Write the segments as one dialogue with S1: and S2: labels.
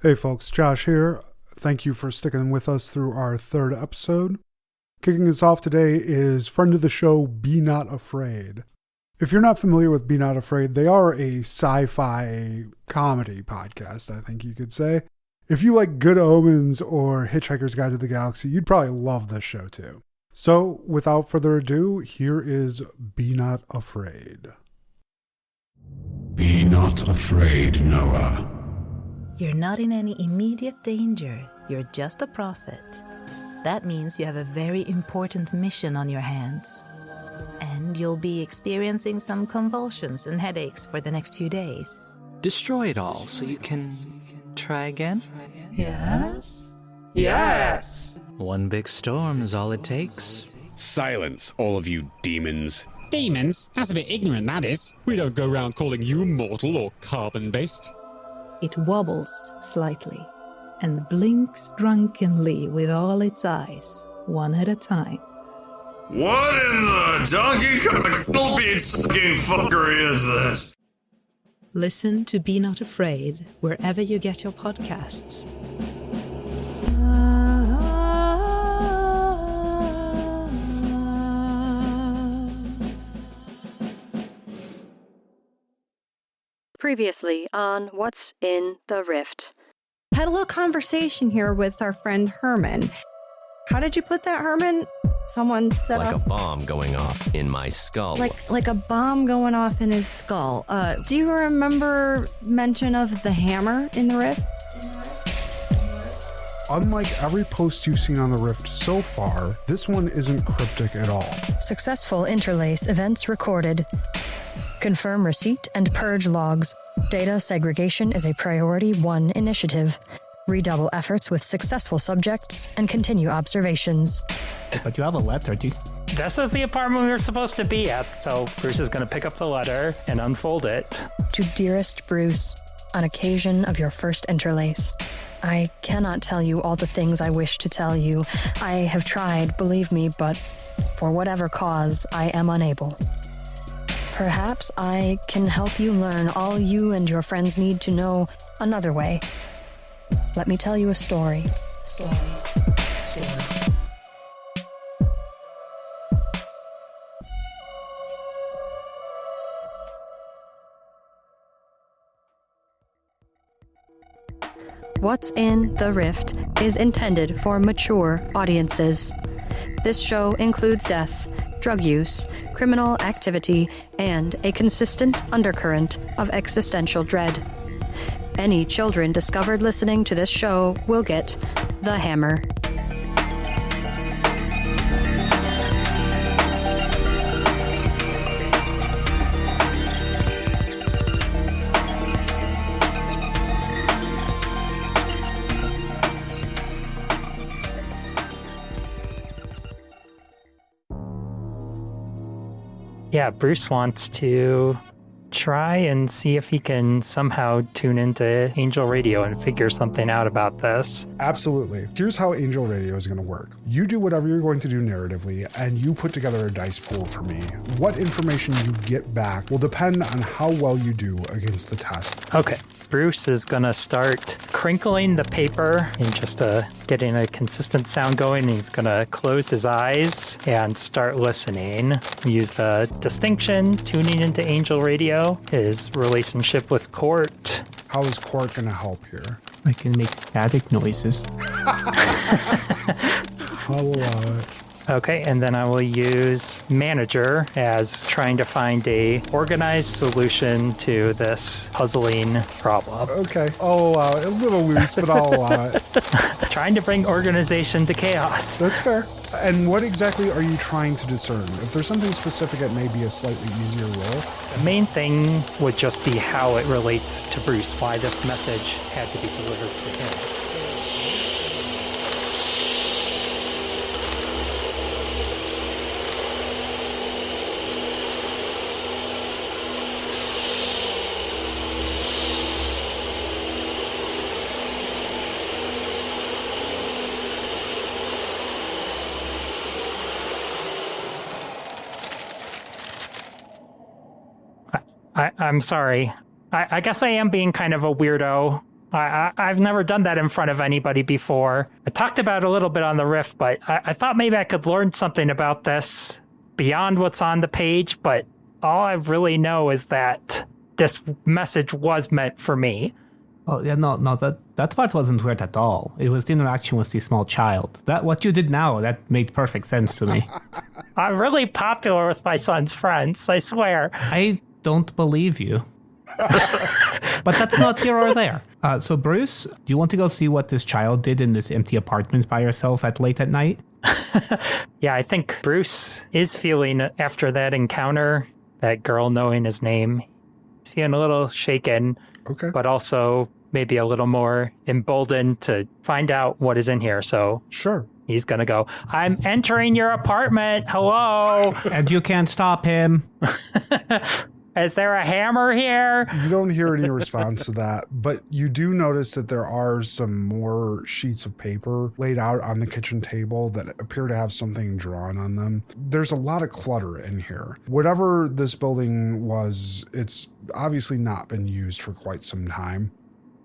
S1: Hey folks, Josh here. Thank you for sticking with us through our third episode. Kicking us off today is friend of the show, Be Not Afraid. If you're not familiar with Be Not Afraid, they are a sci-fi comedy podcast, I think you could say. If you like Good Omens or Hitchhiker's Guide to the Galaxy, you'd probably love this show too. So, without further ado, here is Be Not Afraid.
S2: Be not afraid, Noah.
S3: You're not in any immediate danger. You're just a prophet. That means you have a very important mission on your hands. And you'll be experiencing some convulsions and headaches for the next few days.
S4: Destroy it all so you can try again?
S3: Yes?
S5: Yes!
S4: One big storm is all it takes.
S6: Silence, all of you demons.
S5: Demons? That's a bit ignorant, that is. We don't go around calling you mortal or carbon-based.
S3: It wobbles slightly and blinks drunkenly with all its eyes, one at a time.
S7: What in the donkey kong bean sucking fuckery is this?
S3: Listen to Be Not Afraid wherever you get your podcasts.
S8: Previously on What's in the Rift.
S9: Had a little conversation here with our friend Herman. How did you put that, Herman? Someone set
S10: like
S9: up...
S10: a bomb going off in my skull.
S9: Like a bomb going off in his skull. Do you remember mention of the hammer in the rift?
S1: Unlike every post you've seen on the Rift so far, this one isn't cryptic at all.
S11: Successful interlace events recorded. Confirm receipt and purge logs. Data segregation is a priority 1 initiative. Redouble efforts with successful subjects and continue observations.
S12: But you have a letter, dude. This is the apartment we were supposed to be at, so Bruce is going to pick up the letter and unfold it.
S11: To dearest Bruce, on occasion of your first interlace, I cannot tell you all the things I wish to tell you. I have tried, believe me, but for whatever cause, I am unable. Perhaps I can help you learn all you and your friends need to know another way. Let me tell you a story. What's in the Rift is intended for mature audiences. This show includes death, drug use, criminal activity, and a consistent undercurrent of existential dread. Any children discovered listening to this show will get the hammer.
S12: Yeah, Bruce wants to try and see if he can somehow tune into Angel Radio and figure something out about this.
S1: Absolutely. Here's how Angel Radio is going to work. You do whatever you're going to do narratively, and you put together a dice pool for me. What information you get back will depend on how well you do against the test.
S12: Okay. Bruce is going to start crinkling the paper and just getting a consistent sound going. He's going to close his eyes and start listening. Use the distinction, tuning into Angel Radio, his relationship with Court.
S1: How is Court going to help here?
S12: I can make static noises.
S1: I'll allow it.
S12: Okay, and then I will use Manager as trying to find a organized solution to this puzzling problem.
S1: Okay, I'll allow it. A little loose, but I'll allow it.
S12: Trying to bring organization to chaos.
S1: That's fair. And what exactly are you trying to discern? If there's something specific, it may be a slightly easier roll.
S12: The main thing would just be how it relates to Bruce, why this message had to be delivered to him. I'm sorry. I guess I am being kind of a weirdo. I've never done that in front of anybody before. I talked about it a little bit on the Rift, but I thought maybe I could learn something about this beyond what's on the page, but all I really know is that this message was meant for me.
S13: Oh, yeah, no, that part wasn't weird at all. It was the interaction with the small child. That what you did now, that made perfect sense to me.
S12: I'm really popular with my son's friends, I swear.
S13: I don't believe you. But that's not here or there. So, Bruce, do you want to go see what this child did in this empty apartment by herself late at night?
S12: Yeah, I think Bruce is feeling, after that encounter, that girl knowing his name, he's feeling a little shaken, but also maybe a little more emboldened to find out what is in here. So
S1: sure,
S12: he's going to go, I'm entering your apartment. Hello.
S13: And you can't stop him.
S12: Is there a hammer here?
S1: You don't hear any response to that, but you do notice that there are some more sheets of paper laid out on the kitchen table that appear to have something drawn on them. There's a lot of clutter in here. Whatever this building was, it's obviously not been used for quite some time,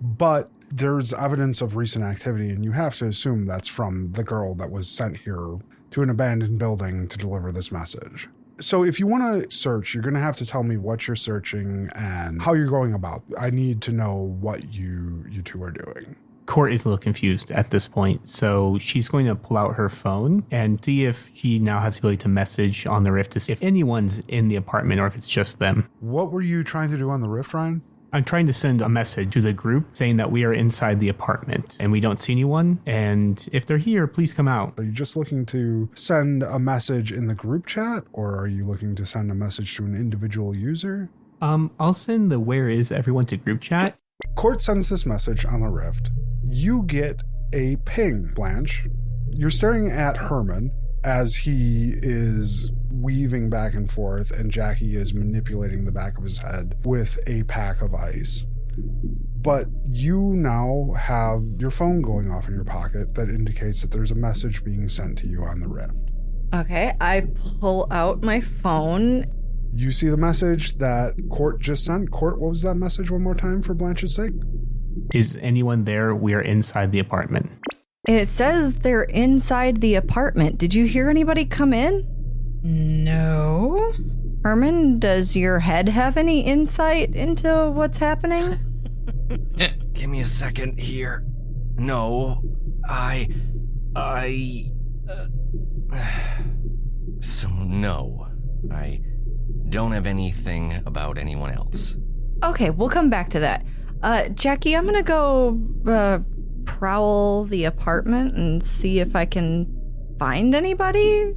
S1: but there's evidence of recent activity, and you have to assume that's from the girl that was sent here to an abandoned building to deliver this message. So if you want to search, you're going to have to tell me what you're searching and how you're going about. I need to know what you two are doing.
S13: Court is a little confused at this point, so she's going to pull out her phone and see if she now has the ability to message on the Rift to see if anyone's in the apartment or if it's just them.
S1: What were you trying to do on the Rift, Ryan?
S13: I'm trying to send a message to the group saying that we are inside the apartment and we don't see anyone. And if they're here, please come out.
S1: Are you just looking to send a message in the group chat, or are you looking to send a message to an individual user?
S13: I'll send the where is everyone to group chat.
S1: Court sends this message on the Rift. You get a ping, Blanche. You're staring at Herman as he is weaving back and forth, and Jackie is manipulating the back of his head with a pack of ice. But you now have your phone going off in your pocket that indicates that there's a message being sent to you on the Rift.
S9: Okay, I pull out my phone.
S1: You see the message that Court just sent. Court, what was that message one more time for Blanche's sake?
S13: Is anyone there? We are inside the apartment.
S9: It says they're inside the apartment. Did you hear anybody come in?
S14: No.
S9: Herman, does your head have any insight into what's happening?
S10: Give me a second here. No, So no, I don't have anything about anyone else.
S9: Okay, we'll come back to that. Jackie, I'm gonna go prowl the apartment and see if I can find anybody.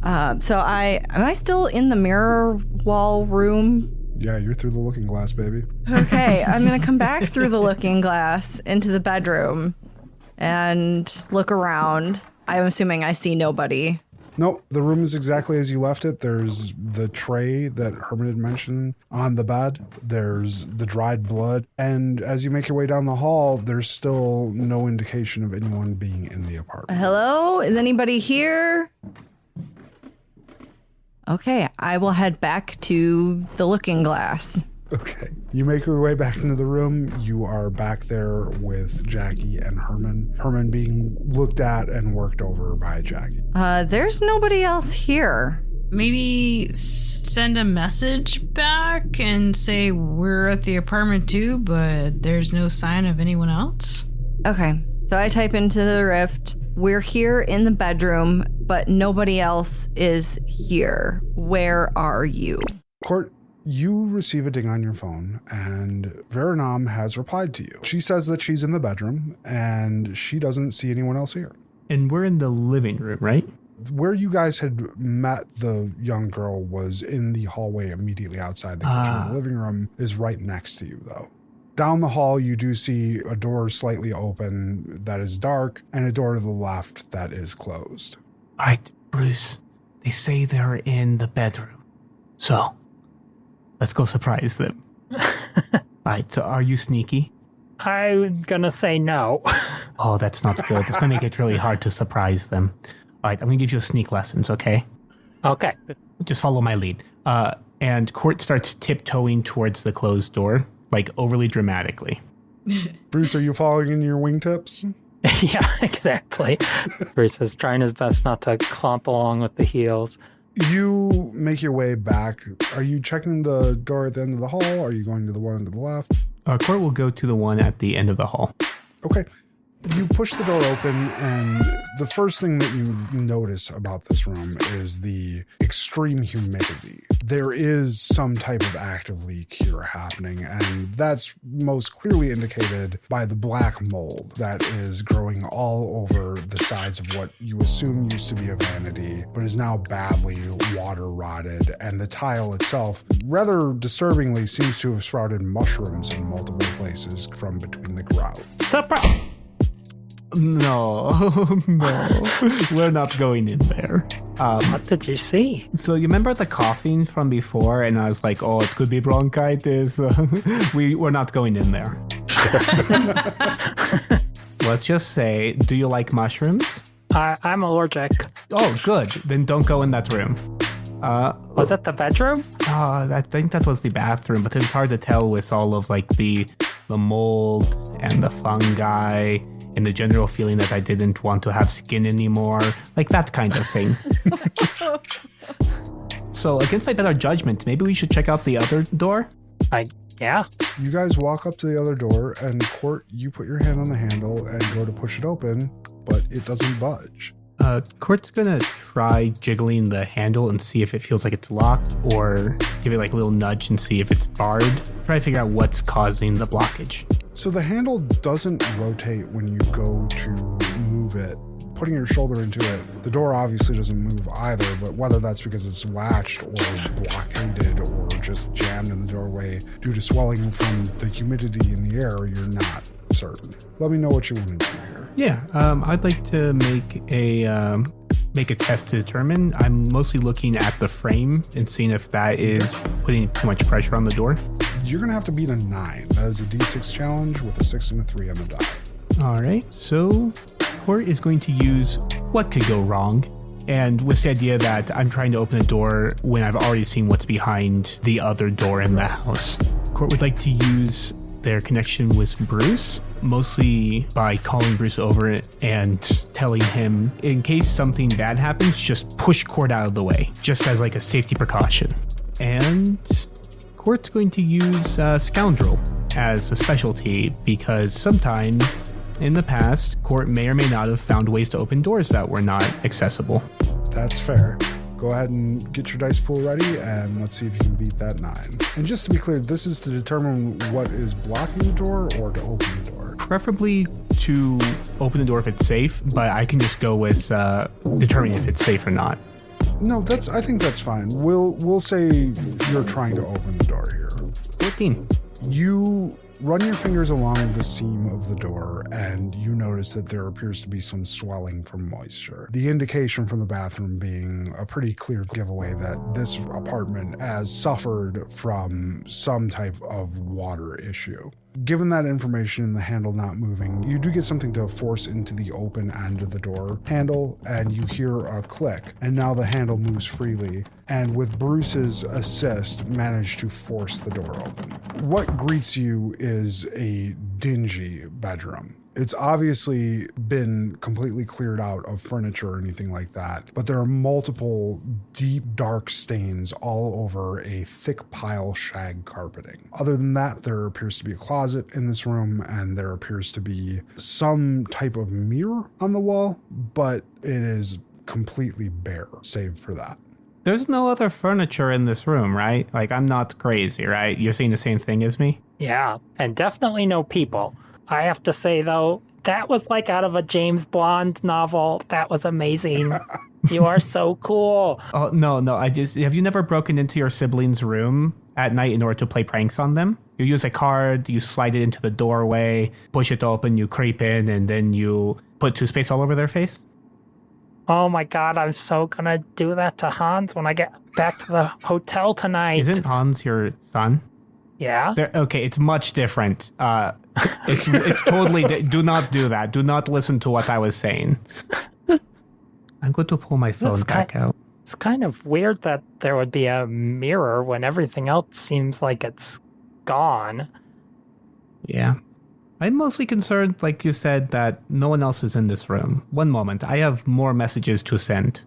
S9: Am I still in the mirror wall room?
S1: Yeah, you're through the looking glass, baby.
S9: Okay, I'm gonna come back through the looking glass into the bedroom and look around. I'm assuming I see nobody.
S1: Nope, the room is exactly as you left it. There's the tray that Herman had mentioned on the bed. There's the dried blood. And as you make your way down the hall, there's still no indication of anyone being in the apartment.
S9: Hello? Is anybody here? Okay, I will head back to the looking glass.
S1: Okay. You make your way back into the room. You are back there with Jackie and Herman. Herman being looked at and worked over by Jackie.
S9: There's nobody else here.
S14: Maybe send a message back and say we're at the apartment too, but there's no sign of anyone else.
S9: Okay, so I type into the Rift, we're here in the bedroom, but nobody else is here. Where are you?
S1: Court, you receive a ding on your phone, and Veronam has replied to you. She says that she's in the bedroom, and she doesn't see anyone else here.
S13: And we're in the living room, right?
S1: Where you guys had met the young girl was in the hallway immediately outside the kitchen. The living room is right next to you, though. Down the hall, you do see a door slightly open that is dark, and a door to the left that is closed.
S13: All right, Bruce, they say they're in the bedroom. So, let's go surprise them. All right, so are you sneaky?
S12: I'm gonna say no.
S13: Oh, that's not good. It's gonna make it really hard to surprise them. All right, I'm gonna give you a sneak lessons, okay?
S12: Okay.
S13: Just follow my lead. And Court starts tiptoeing towards the closed door, like overly dramatically.
S1: Bruce, are you following in your wingtips?
S12: Yeah, exactly. Bruce is trying his best not to clomp along with the heels.
S1: You make your way back. Are you checking the door at the end of the hall? Are you going to the one to the left?
S13: Court will go to the one at the end of the hall.
S1: Okay. You push the door open, and the first thing that you notice about this room is the extreme humidity. There is some type of active leak here happening, and that's most clearly indicated by the black mold that is growing all over the sides of what you assume used to be a vanity, but is now badly water rotted, and the tile itself, rather disturbingly, seems to have sprouted mushrooms in multiple places from between the grout.
S12: Surprise!
S13: No, we're not going in there.
S12: What did you see?
S13: So you remember the coughing from before, and I was like, oh, it could be bronchitis. We're not going in there. Let's just say, do you like mushrooms?
S12: I'm allergic.
S13: Oh, good. Then don't go in that room.
S12: Was that the bedroom?
S13: I think that was the bathroom, but it's hard to tell with all of like the mold and the fungi and the general feeling that I didn't want to have skin anymore, like that kind of thing. So against my better judgment, maybe we should check out the other door?
S12: Yeah.
S1: You guys walk up to the other door, and Court, you put your hand on the handle and go to push it open, but it doesn't budge.
S13: Court's gonna try jiggling the handle and see if it feels like it's locked, or give it like a little nudge and see if it's barred. Try to figure out what's causing the blockage.
S1: So the handle doesn't rotate when you go to move it. Putting your shoulder into it, the door obviously doesn't move either, but whether that's because it's latched or blockaded or just jammed in the doorway due to swelling from the humidity in the air, you're not certain. Let me know what you want to do here.
S13: Yeah, I'd like to make a test to determine. I'm mostly looking at the frame and seeing if that is putting too much pressure on the door.
S1: You're going to have to beat a 9. That is a D6 challenge with a 6 and a 3 on the die.
S13: All right, so Court is going to use what could go wrong, and with the idea that I'm trying to open a door when I've already seen what's behind the other door in the house. Court would like to use their connection with Bruce, mostly by calling Bruce over and telling him, in case something bad happens, just push Court out of the way, just as like a safety precaution. And Court's going to use Scoundrel as a specialty, because sometimes in the past, Court may or may not have found ways to open doors that were not accessible.
S1: That's fair. Go ahead and get your dice pool ready, and let's see if you can beat that 9. And just to be clear, this is to determine what is blocking the door or to open the door.
S13: Preferably to open the door if it's safe, but I can just go with determining if it's safe or not.
S1: No, I think that's fine. We'll say you're trying to open the door here.
S13: 14.
S1: You run your fingers along the seam of the door, and you notice that there appears to be some swelling from moisture. The indication from the bathroom being a pretty clear giveaway that this apartment has suffered from some type of water issue. Given that information and the handle not moving, you do get something to force into the open end of the door handle, and you hear a click, and now the handle moves freely, and with Bruce's assist, manage to force the door open. What greets you is a dingy bedroom. It's obviously been completely cleared out of furniture or anything like that, but there are multiple deep, dark stains all over a thick pile shag carpeting. Other than that, there appears to be a closet in this room, and there appears to be some type of mirror on the wall, but it is completely bare, save for that.
S13: There's no other furniture in this room, right? Like, I'm not crazy, right? You're seeing the same thing as me?
S12: Yeah, and definitely no people. I have to say, though, that was like out of a James Bond novel. That was amazing. You are so cool.
S13: Oh, no. Have you never broken into your siblings' room at night in order to play pranks on them? You use a card, you slide it into the doorway, push it open, you creep in, and then you put toothpaste all over their face?
S12: Oh my god, I'm so gonna do that to Hans when I get back to the hotel tonight.
S13: Isn't Hans your son?
S12: Yeah.
S13: Okay, it's much different. It's totally... do not do that. Do not listen to what I was saying. I'm going to pull my phone back out.
S12: It's kind of weird that there would be a mirror when everything else seems like it's gone.
S13: Yeah. I'm mostly concerned, like you said, that no one else is in this room. One moment. I have more messages to send.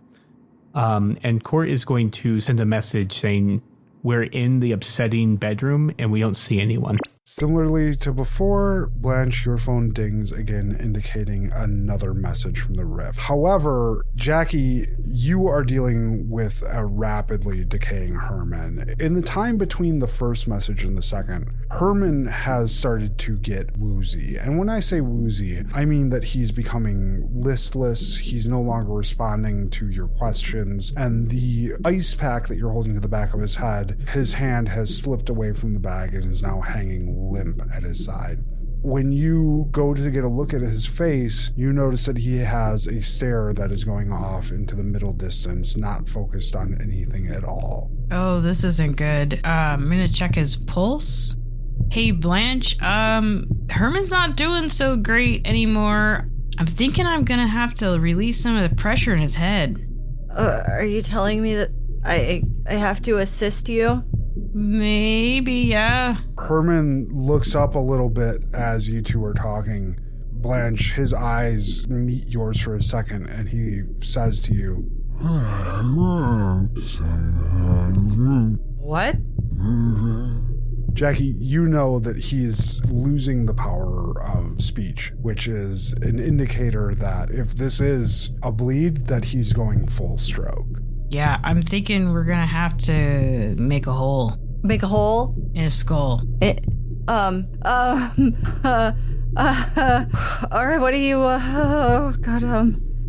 S13: And Court is going to send a message saying we're in the upsetting bedroom and we don't see anyone.
S1: Similarly to before, Blanche, your phone dings again, indicating another message from the rift. However, Jackie, you are dealing with a rapidly decaying Herman. In the time between the first message and the second, Herman has started to get woozy. And when I say woozy, I mean that he's becoming listless, he's no longer responding to your questions, and the ice pack that you're holding to the back of his head, his hand has slipped away from the bag and is now hanging limp at his side. When you go to get a look at his face, you notice that he has a stare that is going off into the middle distance, not focused on anything at all.
S14: Oh, this isn't good. I'm gonna check his pulse. Hey, Blanche, Herman's not doing so great anymore. I'm thinking I'm gonna have to release some of the pressure in his head.
S9: Are you telling me that I have to assist you?
S14: Maybe, yeah.
S1: Herman looks up a little bit as you two are talking. Blanche, his eyes meet yours for a second, and he says to you,
S9: What?
S1: Jackie, you know that he's losing the power of speech, which is an indicator that if this is a bleed, that he's going full stroke.
S14: Yeah, I'm thinking we're gonna have to make a hole.
S9: Make a hole?
S14: In his skull.
S9: Alright, what do you, oh god,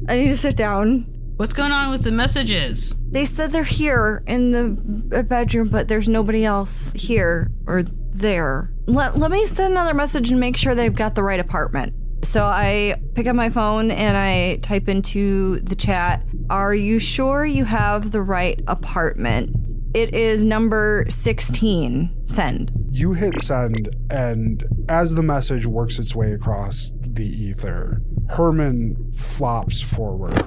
S9: I need to sit down.
S14: What's going on with the messages?
S9: They said they're here in the bedroom, but there's nobody else here or there. Let me send another message and make sure they've got the right apartment. So I pick up my phone and I type into the chat, are you sure you have the right apartment? It is number 16. Send.
S1: You hit send, and as the message works its way across the ether, Herman flops forward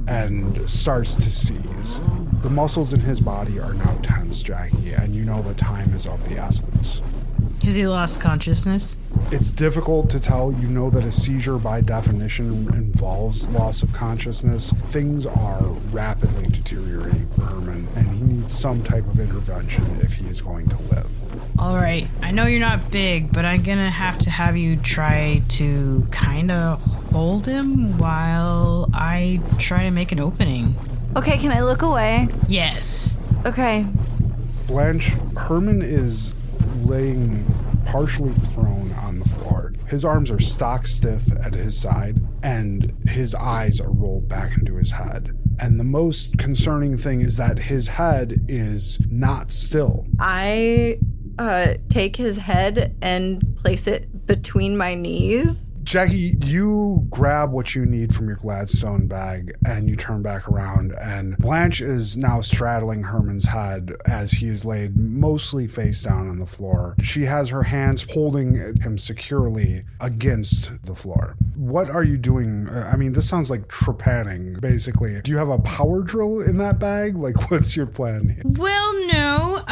S1: and starts to seize. The muscles in his body are now tense, Jackie, and you know that time is of the essence.
S14: Has he lost consciousness?
S1: It's difficult to tell. You know that a seizure by definition involves loss of consciousness. Things are rapidly deteriorating for Herman, and he needs some type of intervention if he is going to live.
S14: All right, I know you're not big, but I'm gonna have you try to kind of hold him while I try to make an opening.
S9: Okay, can I look away?
S14: Yes.
S9: Okay.
S1: Blanche, Herman is laying partially prone on the floor. His arms are stock stiff at his side, and his eyes are rolled back into his head. And the most concerning thing is that his head is not still.
S9: I take his head and place it between my knees.
S1: Jackie, you grab what you need from your Gladstone bag and you turn back around, and Blanche is now straddling Herman's head as he is laid mostly face down on the floor. She has her hands holding him securely against the floor. What are you doing? I mean, this sounds like trepanning, basically. Do you have a power drill in that bag? Like, what's your plan here?
S14: Well, no.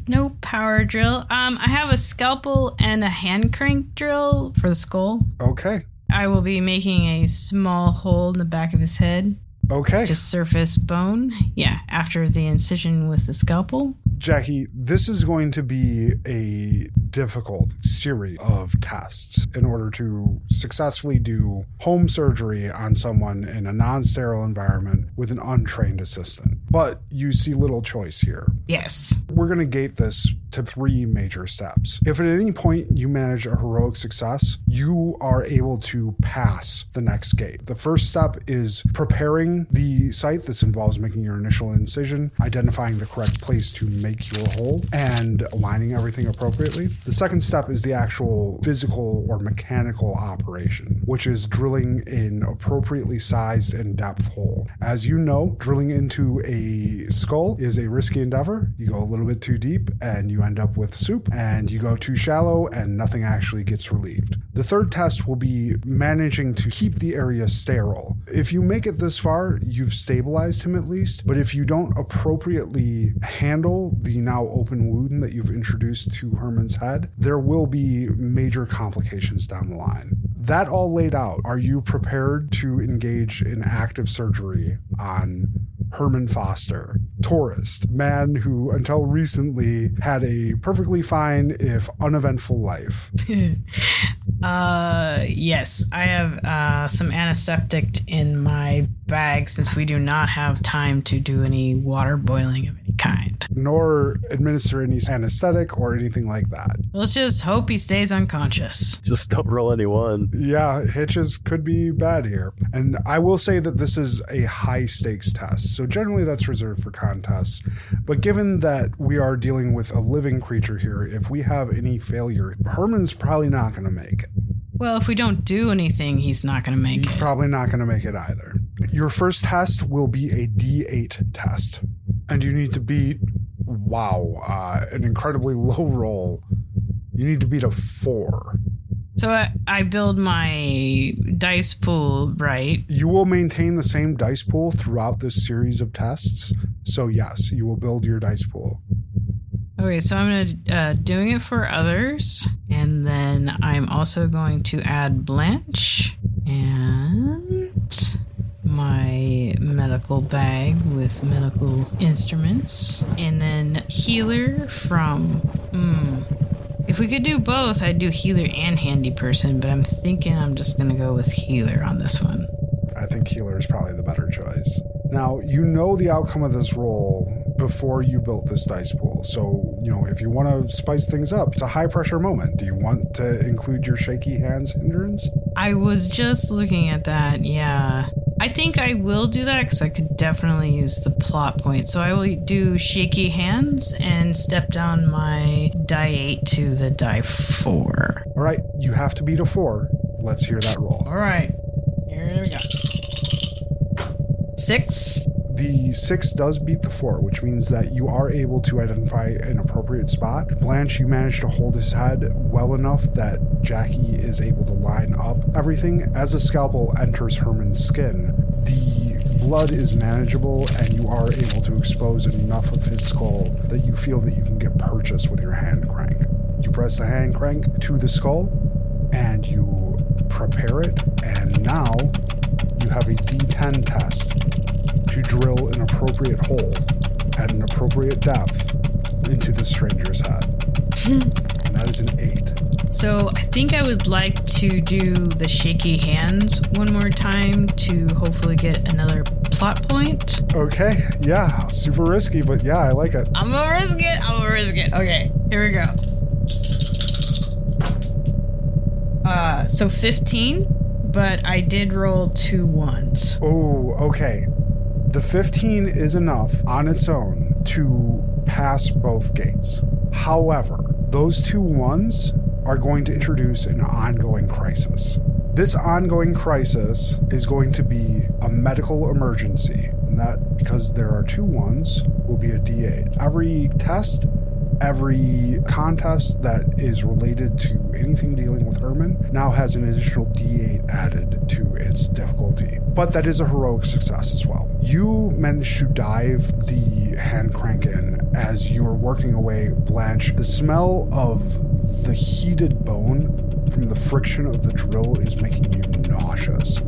S14: No power drill. I have a scalpel and a hand crank drill for the skull.
S1: Okay.
S14: I will be making a small hole in the back of his head.
S1: Okay.
S14: Just surface bone. Yeah, after the incision with the scalpel.
S1: Jackie, this is going to be a difficult series of tests in order to successfully do home surgery on someone in a non-sterile environment with an untrained assistant. But you see little choice here.
S14: Yes.
S1: We're going to gate this to 3 major steps. If at any point you manage a heroic success, you are able to pass the next gate. The first step is preparing the site. This involves making your initial incision, identifying the correct place to make your hole, and aligning everything appropriately. The second step is the actual physical or mechanical operation, which is drilling an appropriately sized and depth hole. As you know, drilling into a skull is a risky endeavor. You go a little bit too deep and you end up with soup, and you go too shallow and nothing actually gets relieved. The third test will be managing to keep the area sterile. If you make it this far, you've stabilized him at least, but if you don't appropriately handle the now open wound that you've introduced to Herman's head, there will be major complications down the line. That all laid out, are you prepared to engage in active surgery on Herman Foster, tourist, man who until recently had a perfectly fine, if uneventful life?
S14: Yes, I have some antiseptic in my bag since we do not have time to do any water boiling of any kind.
S1: Nor administer any anesthetic or anything like that.
S14: Let's just hope he stays unconscious.
S15: Just don't roll any one.
S1: Yeah, hitches could be bad here. And I will say that this is a high stakes test, so generally that's reserved for contests. But given that we are dealing with a living creature here, if we have any failure, Herman's probably not going to make it.
S14: Well, if we don't do anything, he's not going to make it.
S1: He's probably not going to make it either. Your first test will be a D8 test. And you need to beat, an incredibly low roll. You need to beat a 4.
S14: So I build my dice pool, right?
S1: You will maintain the same dice pool throughout this series of tests. So yes, you will build your dice pool.
S14: Okay, so I'm doing it for others, and then I'm also going to add Blanche and my medical bag with medical instruments, and then healer from... If we could do both, I'd do healer and handy person, but I'm thinking I'm just going to go with healer on this one.
S1: I think healer is probably the better choice. Now, you know the outcome of this roll before you built this dice pool. So, if you want to spice things up, it's a high pressure moment. Do you want to include your shaky hands hindrance?
S14: I was just looking at that, yeah. I think I will do that because I could definitely use the plot point. So I will do shaky hands and step down my die 8 to the die 4.
S1: All right, you have to beat a 4. Let's hear that roll.
S14: All right, here we go. 6.
S1: The 6 does beat the 4, which means that you are able to identify an appropriate spot. Blanche, you managed to hold his head well enough that Jackie is able to line up everything. As the scalpel enters Herman's skin, the blood is manageable and you are able to expose enough of his skull that you feel that you can get purchase with your hand crank. You press the hand crank to the skull and you prepare it, and now you have a D10 test to drill an appropriate hole at an appropriate depth into the stranger's head. And that is an 8.
S14: So I think I would like to do the shaky hands one more time to hopefully get another plot point.
S1: Okay, yeah, super risky, but yeah, I like it.
S14: I'm gonna risk it. Okay, here we go. So 15, but I did roll 2 1s.
S1: Oh, okay. The 15 is enough on its own to pass both gates. However, those 2 1s are going to introduce an ongoing crisis. This ongoing crisis is going to be a medical emergency, and that, because there are 2 1s, will be a D8. Every test, every contest that is related to anything dealing with Herman now has an additional D8 added to its difficulty. But that is a heroic success as well. You managed to dive the hand crank in as you are working away, Blanche. The smell of the heated bone from the friction of the drill is making you nauseous.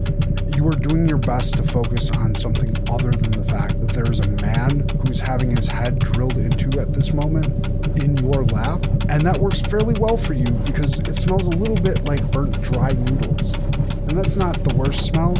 S1: You are doing your best to focus on something other than the fact that there is a man who's having his head drilled into at this moment in your lap, and that works fairly well for you because it smells a little bit like burnt dry noodles, and that's not the worst smell.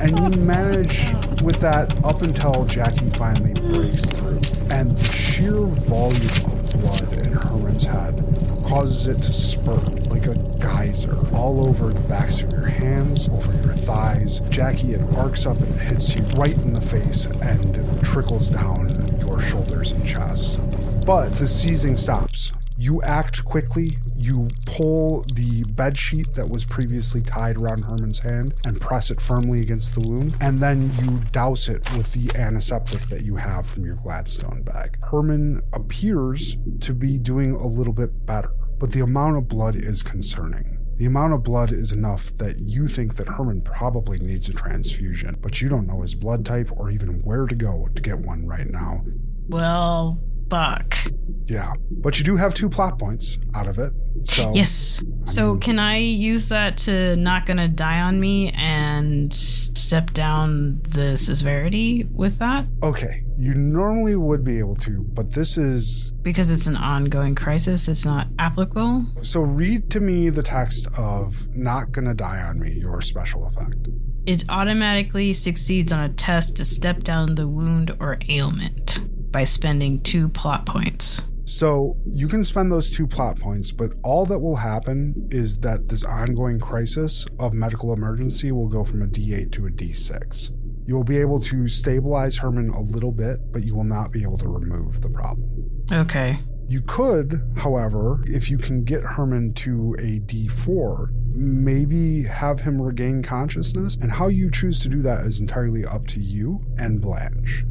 S1: And you manage with that up until Jackie finally breaks through, and the sheer volume of blood in Herman's head causes it to spurt like a geyser all over the backs of your hands, over your thighs. Jackie, it arcs up and it hits you right in the face and trickles down your shoulders and chest. But the seizing stops. You act quickly, You pull the bed sheet that was previously tied around Herman's hand and press it firmly against the wound, and then you douse it with the antiseptic that you have from your Gladstone bag. Herman appears to be doing a little bit better, but the amount of blood is concerning. The amount of blood is enough that you think that Herman probably needs a transfusion, but you don't know his blood type or even where to go to get one right now.
S14: Well, fuck.
S1: Yeah, but you do have 2 plot points out of it. So
S14: yes. So can I use that to not gonna die on me and step down the severity with that?
S1: Okay, you normally would be able to, but this is...
S14: Because it's an ongoing crisis, it's not applicable?
S1: So read to me the text of not gonna die on me, your special effect.
S14: It automatically succeeds on a test to step down the wound or ailment by spending 2 plot points.
S1: So you can spend those 2 plot points, but all that will happen is that this ongoing crisis of medical emergency will go from a D8 to a D6. You will be able to stabilize Herman a little bit, but you will not be able to remove the problem.
S14: Okay.
S1: You could, however, if you can get Herman to a D4, maybe have him regain consciousness, and how you choose to do that is entirely up to you and Blanche.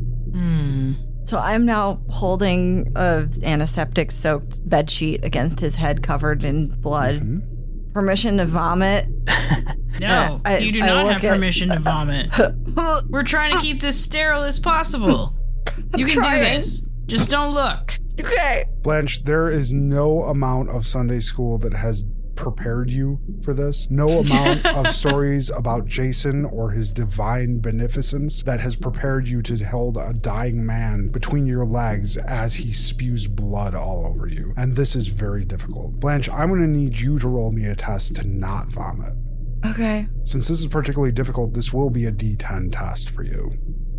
S9: So I'm now holding a antiseptic-soaked bedsheet against his head covered in blood. Mm-hmm. Permission to vomit?
S14: No, you do not have permission to vomit. We're trying to keep this sterile as possible. You can do this. Just don't look.
S9: Okay.
S1: Blanche, there is no amount of Sunday school that has prepared you for this. No amount of stories about Jason or his divine beneficence that has prepared you to hold a dying man between your legs as he spews blood all over you. And this is very difficult. Blanche, I'm going to need you to roll me a test to not vomit.
S9: Okay.
S1: Since this is particularly difficult, this will be a D10 test for you.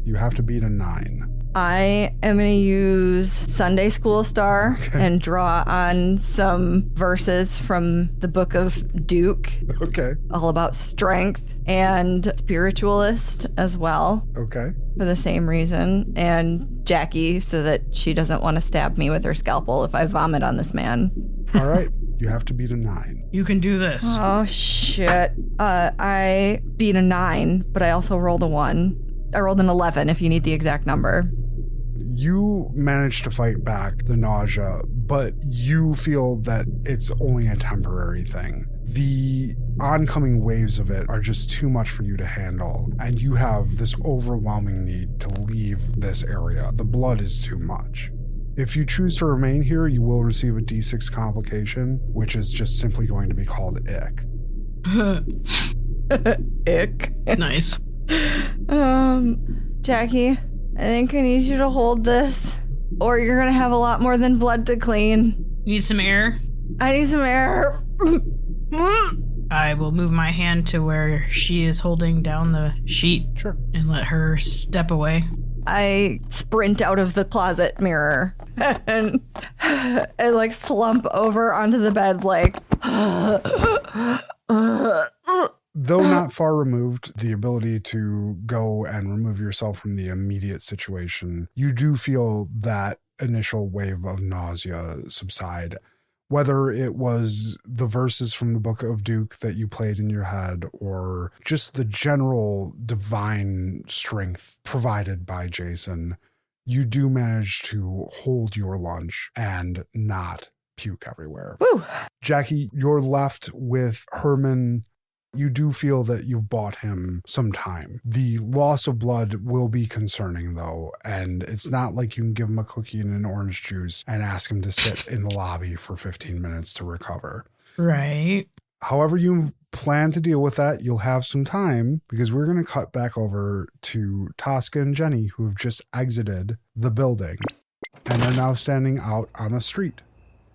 S1: You have to beat a 9.
S9: I am going to use Sunday School Star and draw on some verses from the book of Duke.
S1: Okay.
S9: All about strength and spiritualist as well.
S1: Okay.
S9: For the same reason. And Jackie, so that she doesn't want to stab me with her scalpel if I vomit on this man.
S1: All right. You have to beat a 9.
S14: You can do this.
S9: Oh, shit. I beat a 9, but I also rolled a 1. I rolled an 11 if you need the exact number.
S1: You managed to fight back the nausea, but you feel that it's only a temporary thing. The oncoming waves of it are just too much for you to handle, and you have this overwhelming need to leave this area. The blood is too much. If you choose to remain here, you will receive a D6 complication, which is just simply going to be called ick.
S9: Ick.
S14: Nice.
S9: Jackie, I think I need you to hold this, or you're gonna have a lot more than blood to clean.
S14: Need some air?
S9: I need some air.
S14: I will move my hand to where she is holding down the sheet.
S1: Sure.
S14: And let her step away.
S9: I sprint out of the closet mirror and like slump over onto the bed like
S1: Though not far removed, the ability to go and remove yourself from the immediate situation, you do feel that initial wave of nausea subside. Whether it was the verses from the Book of Duke that you played in your head, or just the general divine strength provided by Jason, you do manage to hold your lunch and not puke everywhere.
S9: Woo.
S1: Jackie, you're left with Herman. You do feel that you've bought him some time. The loss of blood will be concerning, though, and it's not like you can give him a cookie and an orange juice and ask him to sit in the lobby for 15 minutes to recover.
S14: Right.
S1: However you plan to deal with that, you'll have some time, because we're going to cut back over to Toska and Jenny, who have just exited the building and are now standing out on the street.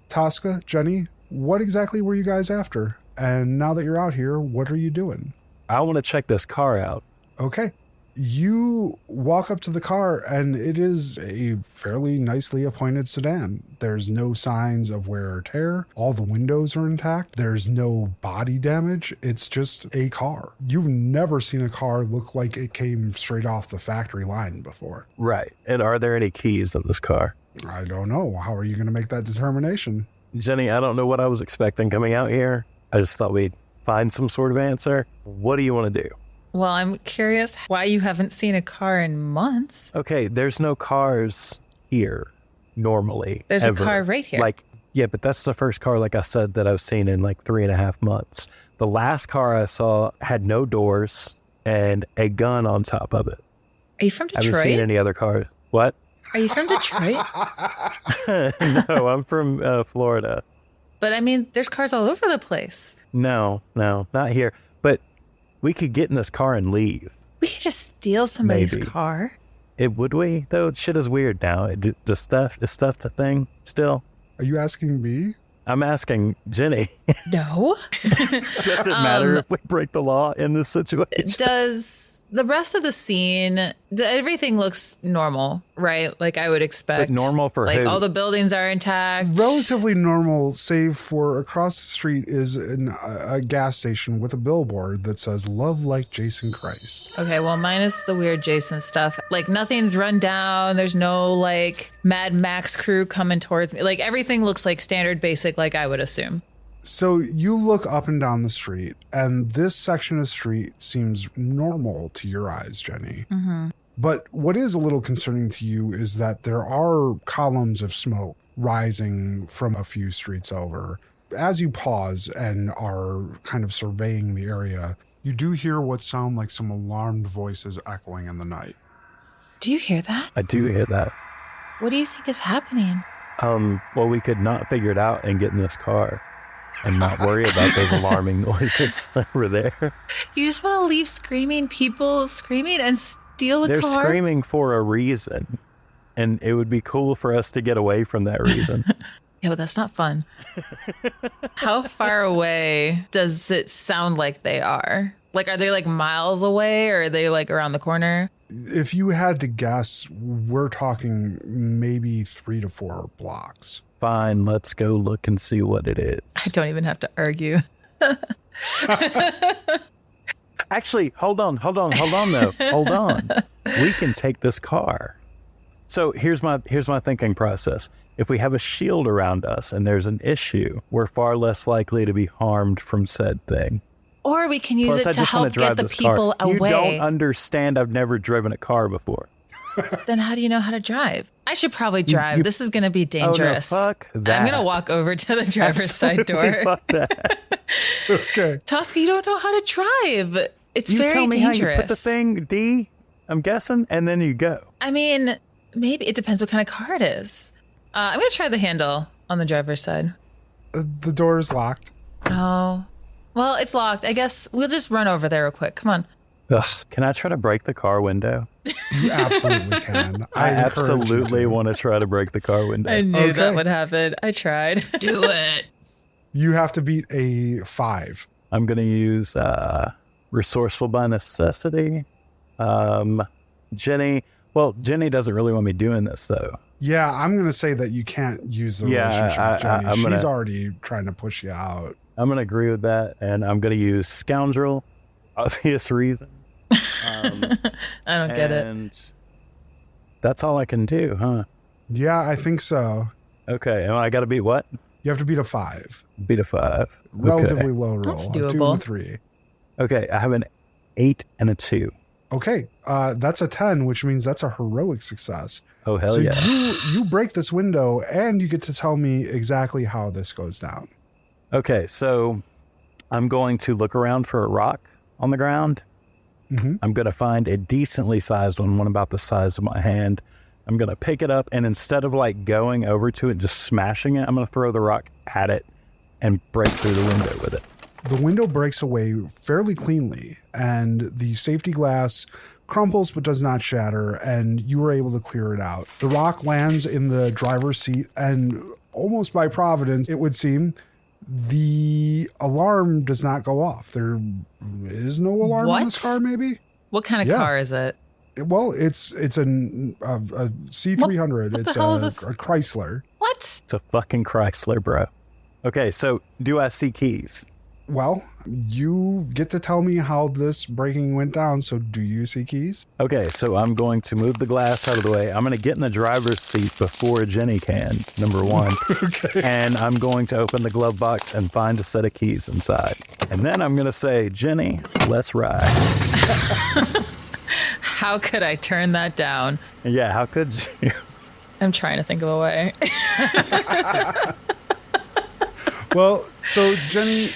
S1: Toska, Jenny, what exactly were you guys after? And now that you're out here, what are you doing?
S15: I want to check this car out.
S1: Okay. You walk up to the car, and it is a fairly nicely appointed sedan. There's no signs of wear or tear. All the windows are intact. There's no body damage. It's just a car. You've never seen a car look like it came straight off the factory line before.
S15: Right. And are there any keys in this car?
S1: I don't know. How are you going to make that determination?
S15: Jenny, I don't know what I was expecting coming out here. I just thought we'd find some sort of answer. What do you want to do?
S16: Well, I'm curious why you haven't seen a car in months.
S15: Okay, there's no cars here normally.
S16: There's
S15: ever.
S16: a car right here.
S15: Yeah, but that's the first car, like I said, that I've seen in 3.5 months. The last car I saw had no doors and a gun on top of it.
S16: Are you from Detroit?
S15: I haven't seen any other cars. What?
S16: Are you from Detroit?
S15: No, I'm from Florida.
S16: But I mean, there's cars all over the place.
S15: No, not here. But we could get in this car and leave.
S16: We could just steal somebody's
S15: Maybe.
S16: car.
S15: Would we? Though shit is weird now. Is stuff the thing still?
S1: Are you asking me?
S15: I'm asking Jenny.
S16: No.
S15: Does it matter if we break the law in this situation?
S16: Does the rest of the scene, everything looks normal, right? Like I would expect.
S15: But normal for who?
S16: All the buildings are intact.
S1: Relatively normal, save for across the street is a gas station with a billboard that says "Love like Jason Christ."
S16: Okay, well, minus the weird Jason stuff. Nothing's run down. There's no Mad Max crew coming towards me. Everything looks like standard basic, like I would assume.
S1: So you look up and down the street, and this section of street seems normal to your eyes, Jenny.
S16: Mm-hmm.
S1: But what is a little concerning to you is that there are columns of smoke rising from a few streets over. As you pause and are kind of surveying the area, you do hear what sound like some alarmed voices echoing in the night.
S16: Do you hear that?
S15: I do hear that.
S16: What do you think is happening?
S15: Well, we could not figure it out and get in this car and not worry about those alarming noises over there.
S16: You just want to leave people screaming and steal a
S15: They're
S16: car?
S15: They're screaming for a reason, and it would be cool for us to get away from that reason.
S16: Yeah, but that's not fun. How far away does it sound like they are? Are they miles away, or are they around the corner?
S1: If you had to guess, we're talking maybe 3 to 4 blocks.
S15: Fine, let's go look and see what it is.
S16: I don't even have to argue.
S15: Actually, hold on though. Hold on. We can take this car. So here's my thinking process. If we have a shield around us and there's an issue, we're far less likely to be harmed from said thing.
S16: Or we can use it to help get the people away.
S15: You don't understand. I've never driven a car before.
S16: Then how do you know how to drive? I should probably drive. This is going to be dangerous.
S15: Oh, no, fuck that.
S16: I'm going to walk over to the driver's side door.
S15: Fuck that.
S1: Okay.
S16: Toska, you don't know how to drive. It's
S15: you
S16: very
S15: tell me
S16: dangerous.
S15: How you put the thing D, I'm guessing, and then you go.
S16: I mean, maybe it depends what kind of car it is. I'm going to try the handle on the driver's side.
S1: The door is locked.
S16: Oh. Well, it's locked. I guess we'll just run over there real quick. Come on.
S15: Ugh. Can I try to break the car window?
S1: You absolutely can.
S15: I absolutely want to try to break the car window.
S16: I knew that would happen. I tried. Do it.
S1: You have to beat a 5.
S15: I'm going to use resourceful by necessity. Jenny doesn't really want me doing this, though.
S1: Yeah, I'm going to say that you can't use the relationship with Jenny. She's already trying to push you out.
S15: I'm going to agree with that, and I'm going to use scoundrel, obvious reasons.
S16: I don't get it.
S15: And that's all I can do, huh?
S1: Yeah, I think so.
S15: Okay, and I got to beat what?
S1: You have to beat a 5.
S15: Beat a 5.
S1: Relatively low roll.
S16: That's
S1: A 2
S16: doable.
S1: and a 3.
S15: Okay, I have an 8 and a 2.
S1: Okay, that's a 10, which means that's a heroic success.
S15: Oh, hell
S1: so
S15: yeah.
S1: you break this window, and you get to tell me exactly how this goes down.
S15: Okay, so I'm going to look around for a rock on the ground.
S1: Mm-hmm.
S15: I'm going to find a decently sized one about the size of my hand. I'm going to pick it up, and instead of going over to it, just smashing it, I'm going to throw the rock at it and break through the window with it.
S1: The window breaks away fairly cleanly, and the safety glass crumples but does not shatter, and you were able to clear it out. The rock lands in the driver's seat, and almost by providence, it would seem, the alarm does not go off. There is no alarm in this car, maybe?
S16: What kind of car is it?
S1: Well, it's a C300.
S16: What
S1: it's
S16: the hell is this?
S1: a Chrysler.
S16: What?
S15: It's a fucking Chrysler, bro. Okay, so do I see keys?
S1: Well, you get to tell me how this breaking went down, so do you see keys?
S15: Okay, so I'm going to move the glass out of the way. I'm going to get in the driver's seat before Jenny can, number one.
S1: Okay.
S15: And I'm going to open the glove box and find a set of keys inside. And then I'm going to say, Jenny, let's ride.
S16: How could I turn that down?
S15: Yeah, how could you?
S16: I'm trying to think of a way.
S1: Well, so Jenny,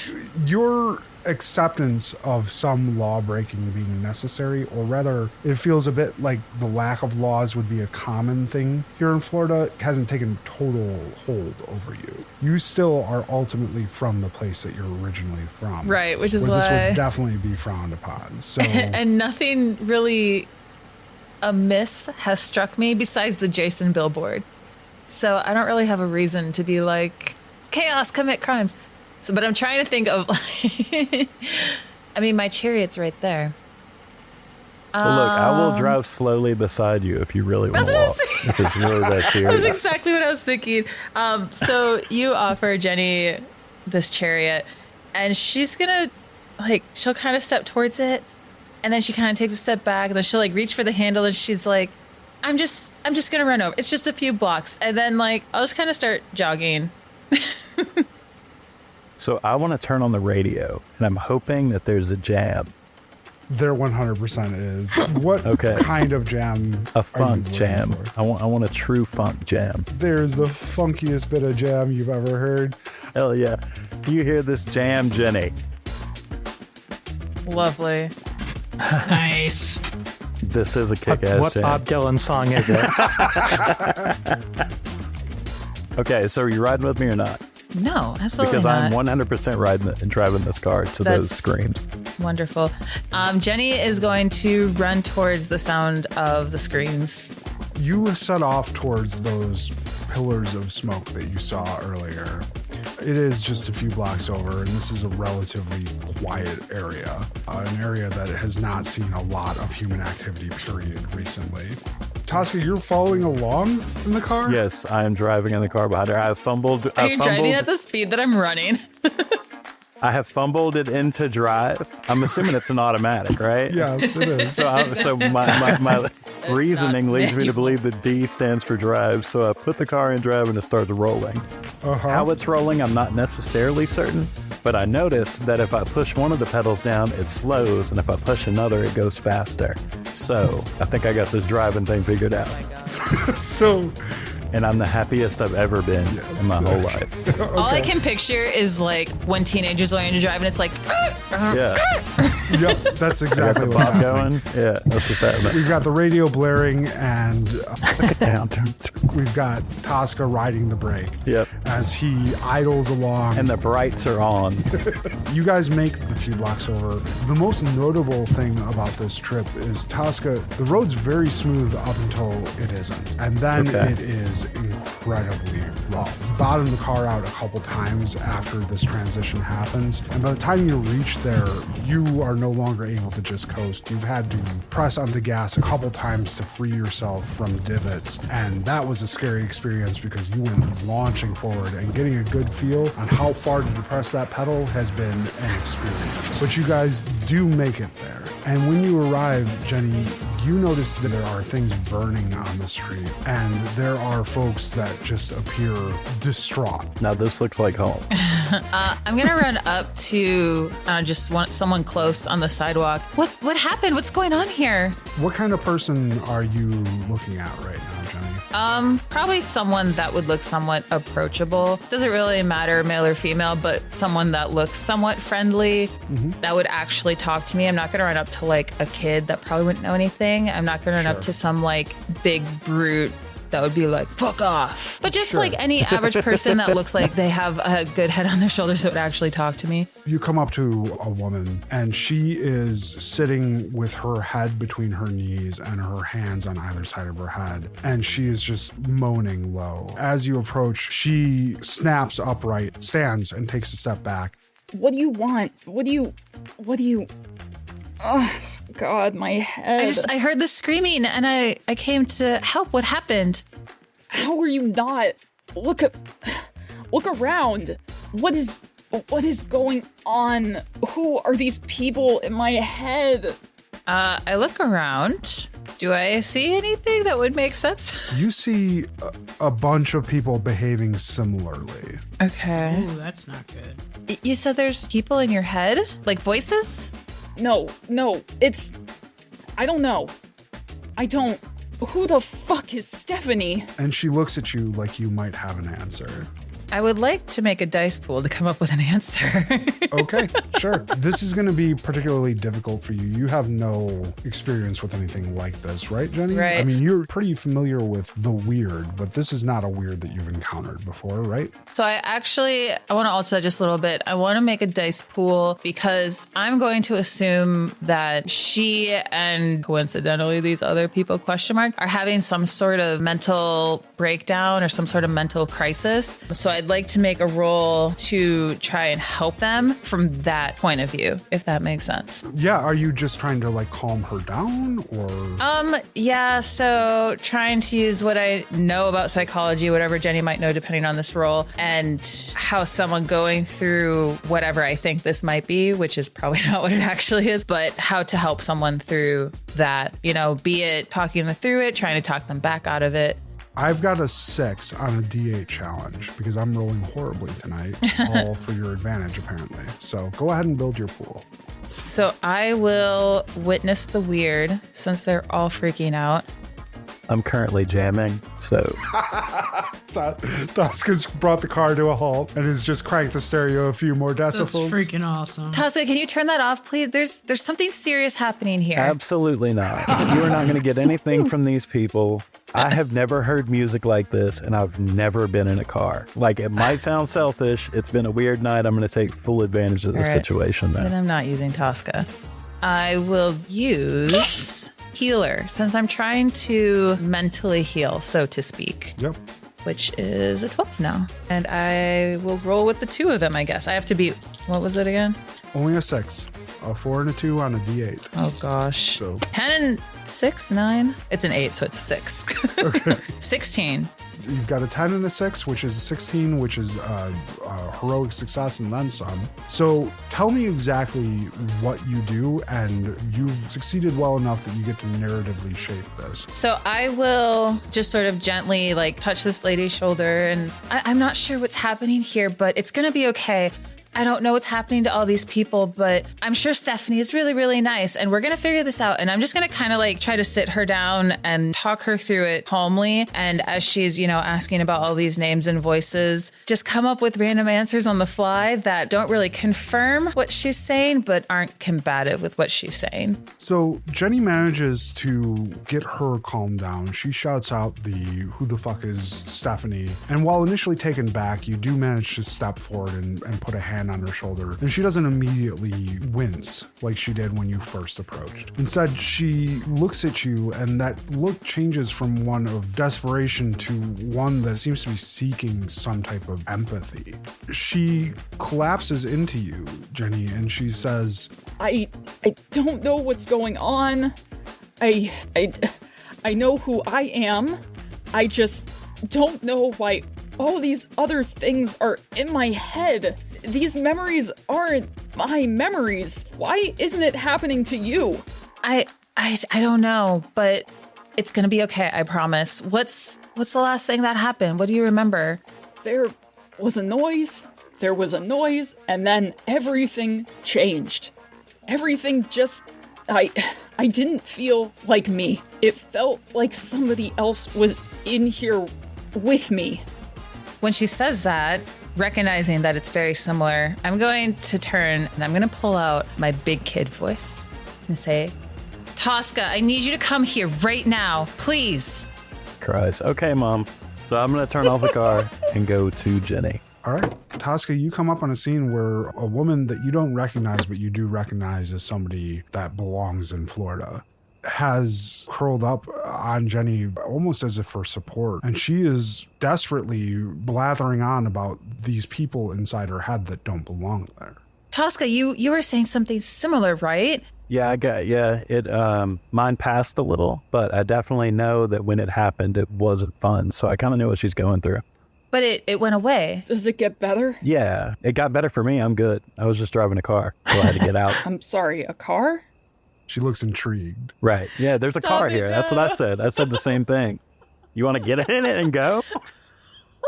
S1: your acceptance of some law breaking being necessary, or rather, it feels a bit like the lack of laws would be a common thing here in Florida, hasn't taken total hold over you. You still are ultimately from the place that you're originally from.
S16: Right, which is
S1: where
S16: why
S1: this would definitely be frowned upon. So
S16: and nothing really amiss has struck me besides the Jason billboard. So I don't really have a reason to be like, chaos, commit crimes. So, but I'm trying to think of, I mean, my chariot's right there.
S15: Well, look, I will drive slowly beside you if you really want to walk. If it's really that serious.
S16: That's exactly what I was thinking. So you offer Jenny this chariot, and she's gonna, like, she'll kind of step towards it, and then she kind of takes a step back, and then she'll like reach for the handle, and she's like, I'm just gonna run over. It's just a few blocks, and then like I'll just kind of start jogging.
S15: So I want to turn on the radio, and I'm hoping that there's a jam.
S1: There 100% is. What kind of jam?
S15: A funk jam. I want a true funk jam.
S1: There's the funkiest bit of jam you've ever heard.
S15: Hell yeah. You hear this jam, Jenny?
S16: Lovely.
S14: Nice.
S15: This is a kick-ass jam.
S12: What Bob Dylan song is it?
S15: Okay, so are you riding with me or not?
S16: No, absolutely
S15: because
S16: not.
S15: I'm 100% riding and driving this car to those screams.
S16: Wonderful. Jenny is going to run towards the sound of the screams.
S1: You set off towards those pillars of smoke that you saw earlier. It is just a few blocks over, and this is a relatively quiet area, an area that has not seen a lot of human activity, period, recently. Toska, you're following along in the car?
S15: Yes, I am driving in the car behind her. I have fumbled.
S16: Are you driving at the speed that I'm running?
S15: I have fumbled it into drive. I'm assuming it's an automatic, right?
S1: Yes, it is.
S15: So my reasoning leads me to believe that D stands for drive. So I put the car in drive and it starts rolling. How it's rolling, I'm not necessarily certain. But I noticed that if I push one of the pedals down, it slows. And if I push another, it goes faster. So I think I got this driving thing figured out. And I'm the happiest I've ever been in my whole life.
S16: All I can picture is like when teenagers learn to drive and it's like,
S15: yeah.
S1: Yep, that's exactly what's
S15: Bob going. Yeah, that's what's happening.
S1: We've got the radio blaring and
S15: down.
S1: We've got Toska riding the brake.
S15: Yep.
S1: As he idles along.
S15: And the brights are on.
S1: You guys make the few blocks over. The most notable thing about this trip is Toska, the road's very smooth up until it isn't. And then it is incredibly rough. You bottom the car out a couple times after this transition happens. And by the time you reach there, you are no longer able to just coast. You've had to press on the gas a couple times to free yourself from divots. And that was a scary experience because you went launching forward, and getting a good feel on how far to depress that pedal has been an experience. But you guys do make it there. And when you arrive, Jenny, you notice that there are things burning on the street, and there are folks that just appear distraught.
S15: Now this looks like home.
S16: I'm gonna run up to just want someone close on the sidewalk. What happened? What's going on here?
S1: What kind of person are you looking at right now, Jenny?
S16: Probably someone that would look somewhat approachable. Doesn't really matter, male or female, but someone that looks somewhat friendly, that would actually talk to me. I'm not gonna run up to like a kid that probably wouldn't know anything. I'm not gonna run up to some like big brute that would be like, fuck off. But just like any average person that looks like they have a good head on their shoulders that would actually talk to me.
S1: You come up to a woman, and she is sitting with her head between her knees and her hands on either side of her head, and she is just moaning low. As you approach, she snaps upright, stands, and takes a step back.
S17: What do you want? What do you... Oh, God, my head.
S16: I heard the screaming, and I came to help. What happened?
S17: How are you not? Look around. What is... What is going on? Who are these people in my head?
S16: I look around. Do I see anything that would make sense?
S1: You see a bunch of people behaving similarly.
S16: Okay.
S14: Ooh, that's not good.
S16: You said there's people in your head? Like voices?
S17: No, it's... I don't know. Who the fuck is Stephanie?
S1: And she looks at you like you might have an answer.
S16: I would like to make a dice pool to come up with an answer.
S1: Okay, sure. This is going to be particularly difficult for you. You have no experience with anything like this, right, Jenny?
S16: Right.
S1: I mean, you're pretty familiar with the weird, but this is not a weird that you've encountered before, right?
S16: So I want to alter just a little bit. I want to make a dice pool because I'm going to assume that she and coincidentally these other people, are having some sort of mental breakdown or some sort of mental crisis. So I'd like to make a roll to try and help them from that point of view, if that makes sense.
S1: Yeah, are you just trying to like calm her down or?
S16: Yeah, so trying to use what I know about psychology, whatever Jenny might know depending on this role, and how someone going through whatever I think this might be, which is probably not what it actually is, but how to help someone through that, be it talking them through it, trying to talk them back out of it.
S1: I've got a 6 on a D8 challenge because I'm rolling horribly tonight, all for your advantage, apparently. So go ahead and build your pool.
S16: So I will witness the weird since they're all freaking out.
S15: I'm currently jamming, so...
S1: Toska's brought the car to a halt and has just cranked the stereo a few more decibels.
S14: That's freaking awesome.
S16: Toska, can you turn that off, please? There's something serious happening here.
S15: Absolutely not. You are not going to get anything from these people. I have never heard music like this, and I've never been in a car. Like, it might sound selfish. It's been a weird night. I'm going to take full advantage of the situation, though.
S16: Then I'm not using Toska. I will use healer, since I'm trying to mentally heal, so to speak.
S1: Yep.
S16: Which is a 12 now. And I will roll with the 2 of them, I guess. I have to be... What was it again?
S1: Only a 6. A 4 and a 2 on a D8.
S16: Oh, gosh.
S1: So
S16: 10 and 6, 9? It's an 8, so it's 6.
S1: Okay.
S16: 16.
S1: You've got a 10 and a 6, which is a 16, which is a heroic success and then some. So tell me exactly what you do, and you've succeeded well enough that you get to narratively shape this.
S16: So I will just sort of gently touch this lady's shoulder, and I'm not sure what's happening here, but it's going to be okay. I don't know what's happening to all these people, but I'm sure Stephanie is really, really nice, and we're going to figure this out. And I'm just going to kind of try to sit her down and talk her through it calmly. And as she's, asking about all these names and voices, just come up with random answers on the fly that don't really confirm what she's saying, but aren't combative with what she's saying.
S1: So Jenny manages to get her calmed down. She shouts out who the fuck is Stephanie? And while initially taken back, you do manage to step forward and put a hand on her shoulder, and she doesn't immediately wince like she did when you first approached. Instead, she looks at you, and that look changes from one of desperation to one that seems to be seeking some type of empathy. She collapses into you, Jenny, and she says,
S17: I don't know what's going on. I know who I am. I just don't know why all these other things are in my head. These memories aren't my memories. Why isn't it happening to you?
S16: I don't know, but it's gonna be okay, I promise. What's the last thing that happened? What do you remember?
S17: There was a noise, and then everything changed. Everything just... I didn't feel like me. It felt like somebody else was in here with me.
S16: When she says that, recognizing that it's very similar, I'm going to turn and I'm going to pull out my big kid voice and say, Toska, I need you to come here right now, please.
S15: Cries. Okay, Mom. So I'm going to turn off the car and go to Jenny.
S1: All right, Toska, you come up on a scene where a woman that you don't recognize, but you do recognize as somebody that belongs in Florida, has curled up on Jenny almost as if for support. And she is desperately blathering on about these people inside her head that don't belong there.
S16: Toska, you were saying something similar, right?
S15: Yeah, it mine passed a little, but I definitely know that when it happened, it wasn't fun. So I kind of knew what she's going through.
S16: But it went away.
S17: Does it get better?
S15: Yeah, it got better for me. I'm good. I was just driving a car, so I had to get out.
S17: I'm sorry, a car?
S1: She looks intrigued.
S15: Right. Yeah, there's a car here. That's what I said. I said the same thing. You want to get in it and go?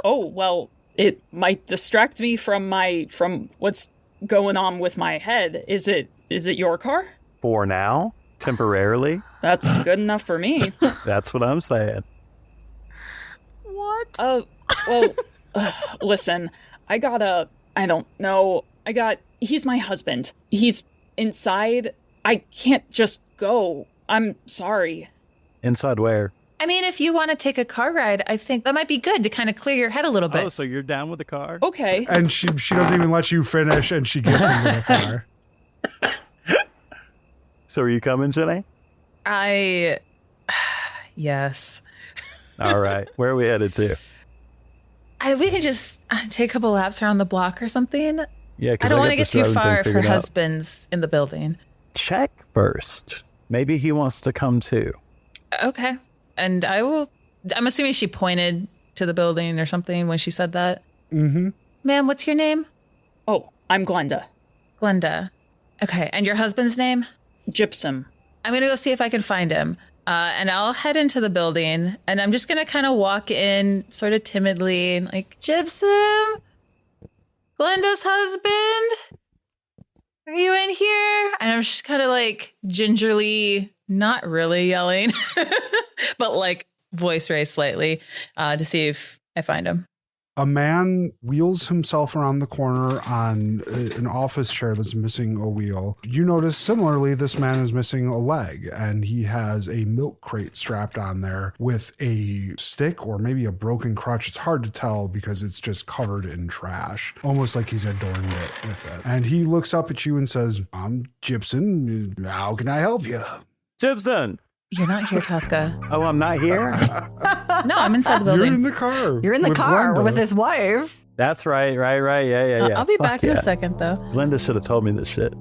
S17: Oh, well, it might distract me from what's going on with my head. Is it your car?
S15: For now, temporarily.
S17: That's good enough for me.
S15: That's what I'm saying.
S17: What? Well, listen, he's my husband. He's inside. I can't just go. I'm sorry.
S15: Inside where?
S16: I mean, if you want to take a car ride, I think that might be good to kind of clear your head a little bit.
S15: Oh, so you're down with the car?
S17: Okay.
S1: And she doesn't even let you finish, and she gets into the car.
S15: So are you coming, Jenny?
S16: Yes.
S15: All right. Where are we headed to?
S16: We could just take a couple laps around the block or something.
S15: Yeah,
S16: I don't want to get too far if her husband's in the building.
S15: Check first. Maybe he wants to come too.
S16: Okay. And I'm assuming she pointed to the building or something when she said that.
S1: Mm-hmm.
S16: Ma'am, what's your name?
S17: Oh, I'm Glenda.
S16: Glenda. Okay. And your husband's name?
S17: Gypsum.
S16: I'm going to go see if I can find him. And I'll head into the building, and I'm just going to kind of walk in sort of timidly, like, Gypsum? Glenda's husband? Are you in here? And I'm just kind of like gingerly, not really yelling, but like voice raised slightly to see if I find him.
S1: A man wheels himself around the corner on an office chair that's missing a wheel. You notice similarly, this man is missing a leg, and he has a milk crate strapped on there with a stick or maybe a broken crutch. It's hard to tell because it's just covered in trash, almost like he's adorned it with it. And he looks up at you and says, I'm Gypsum. How can I help you?
S15: Gypsum!
S16: You're not here, Toska.
S15: Oh, I'm not here?
S16: No, I'm inside the building.
S1: You're in the car.
S9: You're in the car
S1: Glenda.
S9: with his wife.
S15: That's right. Yeah.
S16: I'll be back in a second, though.
S15: Glenda should have told me this shit.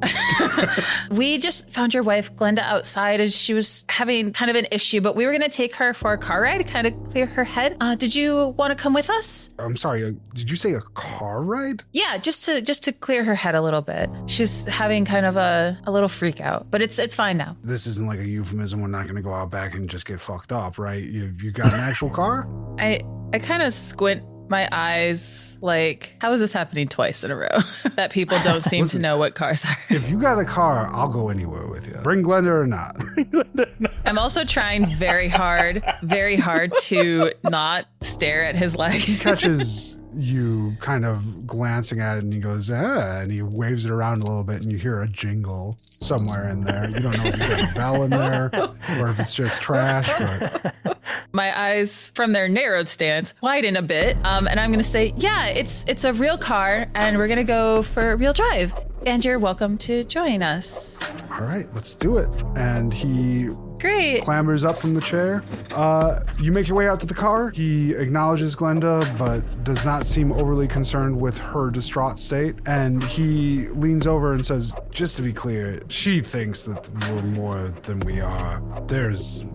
S16: We just found your wife, Glenda, outside, and she was having kind of an issue, but we were going to take her for a car ride to kind of clear her head. Did you want to come with us?
S1: I'm sorry, did you say a car ride?
S16: Yeah, just to clear her head a little bit. She was having kind of a little freak out, but it's fine now.
S1: This isn't like a euphemism. We're not going to go out back and just get fucked up, right? You got an actual car?
S16: I kind of squint my eyes like, how is this happening twice in a row? That people don't seem to know what cars are.
S1: If you got a car, I'll go anywhere with you. Bring Glenda or not.
S16: I'm also trying very hard to not stare at his leg.
S1: He catches you kind of glancing at it and he goes, and he waves it around a little bit and you hear a jingle somewhere in there. You don't know if you got a bell in there or if it's just trash, but...
S16: My eyes, from their narrowed stance, widen a bit, and I'm going to say, yeah, it's a real car, and we're going to go for a real drive, and you're welcome to join us.
S1: All right, let's do it. And he
S16: Great.
S1: clambers up from the chair. You make your way out to the car. He acknowledges Glenda, but does not seem overly concerned with her distraught state. And he leans over and says, just to be clear, she thinks that we're more than we are. There's,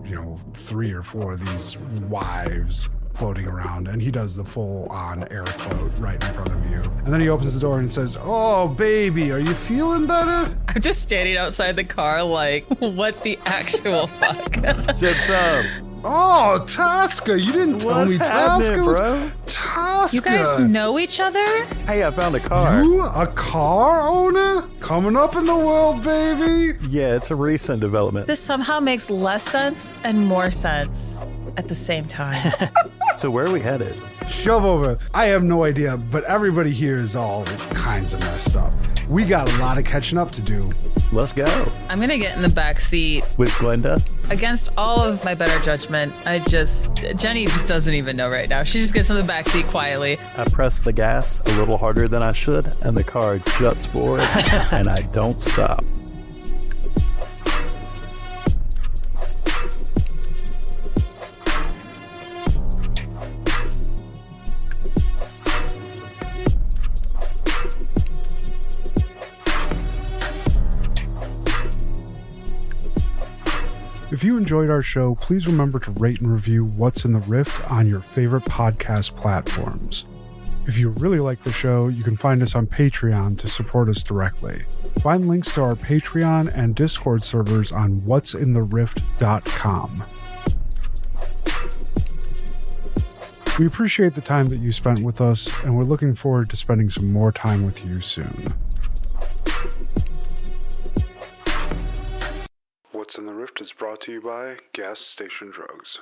S1: 3 or 4 of these wives floating around, and he does the full-on air quote right in front of you. And then he opens the door and says, oh, baby, are you feeling better?
S16: I'm just standing outside the car like, what the actual fuck?
S15: Gypsum.
S1: Oh, Toska, you didn't tell me Toska was...
S15: bro?
S1: Toska.
S16: You guys know each other?
S15: Hey, I found a car.
S1: You a car owner? Coming up in the world, baby?
S15: Yeah, it's a recent development.
S16: This somehow makes less sense and more sense at the same time.
S15: So where are we headed?
S1: Shove over. I have no idea, but everybody here is all kinds of messed up. We got a lot of catching up to do.
S15: Let's go.
S16: I'm going to get in the back seat.
S15: With Glenda?
S16: Against all of my better judgment, Jenny just doesn't even know right now. She just gets in the back seat quietly.
S15: I press the gas a little harder than I should, and the car juts forward, and I don't stop.
S1: If you enjoyed our show, please remember to rate and review What's in the Rift on your favorite podcast platforms. If you really like the show, you can find us on Patreon to support us directly. Find links to our Patreon and Discord servers on what'sinthe.rift.com. We appreciate the time that you spent with us, and we're looking forward to spending some more time with you soon. What's in the Rift is brought to you by Gas Station Drugs.